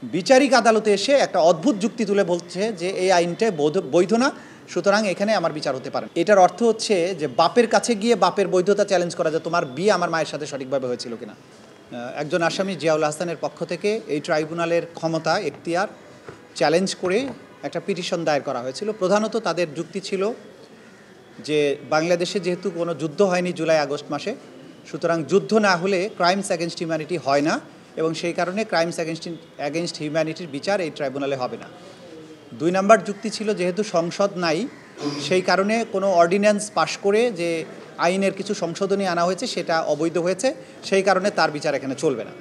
বিচারিক আদালতে এসে একটা অদ্ভুত যুক্তি তুলে বলছে যে এই আইনটা বৈধ না, সুতরাং এখানে আমার বিচার হতে পারে। এটার অর্থ হচ্ছে যে বাপের কাছে গিয়ে বাপের বৈধতা চ্যালেঞ্জ করা যায়, তোমার বিয়ে আমার মায়ের সাথে সঠিকভাবে হয়েছিল কিনা। একজন আসামি জিয়াউল হাসানের পক্ষ থেকে এই ট্রাইব্যুনালের ক্ষমতা এখতিয়ার চ্যালেঞ্জ করে একটা পিটিশন দায়ের করা হয়েছিল। প্রধানত তাদের যুক্তি ছিল যে বাংলাদেশে যেহেতু কোনো যুদ্ধ হয়নি জুলাই আগস্ট মাসে, সুতরাং যুদ্ধ না হলে ক্রাইমস অ্যাগেনস্ট হিউম্যানিটি হয় না এবং সেই কারণে ক্রাইমস অ্যাগেনস্ট হিউম্যানিটির বিচার এই ট্রাইব্যুনালে হবে না। 2 নম্বর যুক্তি ছিল যেহেতু সংসদ নাই, সেই কারণে কোনো অর্ডিন্যান্স পাশ করে যে আইনের কিছু সংশোধনী আনা হয়েছে সেটা অবৈধ হয়েছে, সেই কারণে তার বিচার এখানে চলবে না।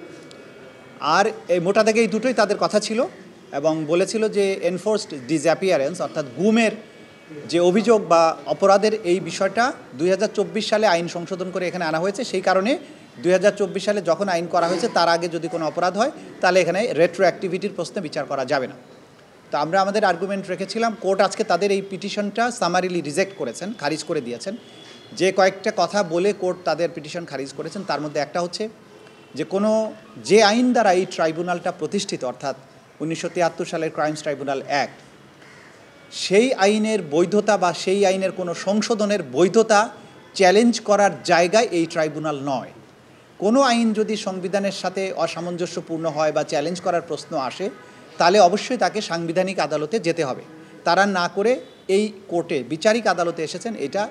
আর এই মোটা থেকে এই দুটোই তাদের কথা ছিল এবং বলেছিল যে এনফোর্সড ডিসঅ্যাপিয়ারেন্স অর্থাৎ গুমের যে অভিযোগ বা অপরাধের এই বিষয়টা 2024 সালে আইন সংশোধন করে এখানে আনা হয়েছে, সেই কারণে 2024 সালে যখন আইন করা হয়েছে তার আগে যদি কোনো অপরাধ হয় তাহলে এখানে রেট্রোঅ্যাক্টিভিটির প্রশ্নে বিচার করা যাবে না। তো আমরা আমাদের আর্গুমেন্ট রেখেছিলাম, কোর্ট আজকে তাদের এই পিটিশনটা সামারিলি রিজেক্ট করেছেন, খারিজ করে দিয়েছেন। যে কয়েকটা কথা বলে কোর্ট তাদের পিটিশন খারিজ করেছেন তার মধ্যে একটা হচ্ছে যে আইন দ্বারা এই ট্রাইব্যুনালটা প্রতিষ্ঠিত অর্থাৎ 1973 সালের ক্রাইমস ট্রাইব্যুনাল অ্যাক্ট, সেই আইনের বৈধতা বা সেই আইনের কোনো সংশোধনের বৈধতা চ্যালেঞ্জ করার জায়গায় এই ট্রাইব্যুনাল নয়। কোনো আইন যদি সংবিধানের সাথে অসামঞ্জস্যপূর্ণ হয় বা চ্যালেঞ্জ করার প্রশ্ন আসে তাহলে অবশ্যই তাকে সাংবিধানিক আদালতে যেতে হবে। তারা না করে এই কোর্টে বিচারিক আদালতে এসেছেন, এটা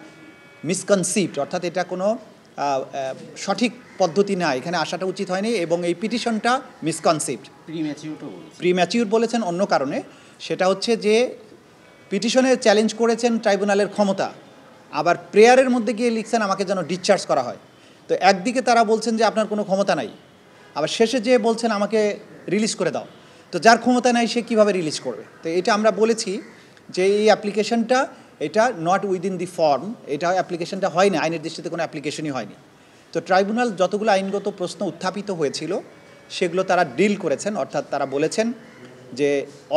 মিসকনসিভড অর্থাৎ এটা কোনো সঠিক পদ্ধতি না, এখানে আসাটা উচিত হয়নি এবং এই পিটিশনটা মিসকনসিভড। প্রিম্যাচিউর বলেছেন অন্য কারণে, সেটা হচ্ছে যে পিটিশনে চ্যালেঞ্জ করেছেন ট্রাইব্যুনালের ক্ষমতা, আবার প্রেয়ারের মধ্যে গিয়ে লিখছেন আমাকে যেন ডিসচার্জ করা হয়। তো একদিকে তারা বলছেন যে আপনার কোনো ক্ষমতা নাই, আবার শেষে যেয়ে বলছেন আমাকে রিলিজ করে দাও। তো যার ক্ষমতা নাই সে কীভাবে রিলিজ করবে? তো এটা আমরা বলেছি যে এই অ্যাপ্লিকেশনটা এটা নট উইদিন দি ফর্ম, এটা অ্যাপ্লিকেশনটা হয়নি, আইনের দৃষ্টিতে কোনো অ্যাপ্লিকেশনই হয়নি। তো ট্রাইব্যুনাল যতগুলো আইনগত প্রশ্ন উত্থাপিত হয়েছিল সেগুলো তারা ডিল করেছেন, অর্থাৎ তারা বলেছেন যে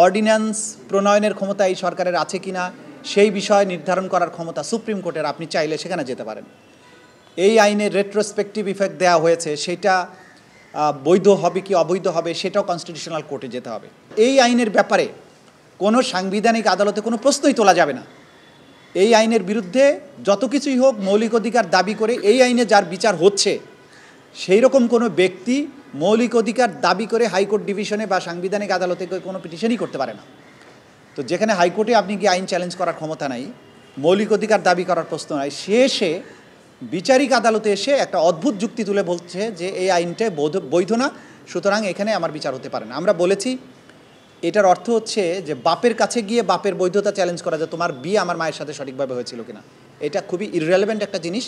অর্ডিন্যান্স প্রণয়নের ক্ষমতা এই সরকারের আছে কিনা সেই বিষয় নির্ধারণ করার ক্ষমতা সুপ্রিম কোর্টের, আপনি চাইলে সেখানে যেতে পারেন। এই আইনের রেট্রোস্পেক্টিভ ইফেক্ট দেওয়া হয়েছে সেটা বৈধ হবে কি অবৈধ হবে সেটাও কনস্টিটিউশনাল কোর্টে যেতে হবে। এই আইনের ব্যাপারে কোনো সাংবিধানিক আদালতে কোনো প্রশ্নই তোলা যাবে না। এই আইনের বিরুদ্ধে যত কিছুই হোক মৌলিক অধিকার দাবি করে এই আইনে যার বিচার হচ্ছে সেই রকম কোনো ব্যক্তি মৌলিক অধিকার দাবি করে হাইকোর্ট ডিভিশনে বা সাংবিধানিক আদালতে কোনো পিটিশনই করতে পারে না। তো যেখানে হাইকোর্টে আপনি কি আইন চ্যালেঞ্জ করার ক্ষমতা নাই, মৌলিক অধিকার দাবি করার প্রশ্ন নাই, সে বিচারিক আদালতে এসে একটা অদ্ভুত যুক্তি তুলে বলছে যে এই আইনটা বৈধ না, সুতরাং এখানে আমার বিচার হতে পারে না। আমরা বলেছি এটার অর্থ হচ্ছে যে বাপের কাছে গিয়ে বাপের বৈধতা চ্যালেঞ্জ করা যায়, তোমার বিয়ে আমার মায়ের সাথে সঠিকভাবে হয়েছিল কিনা। এটা খুবই ইররেলেভেন্ট একটা জিনিস।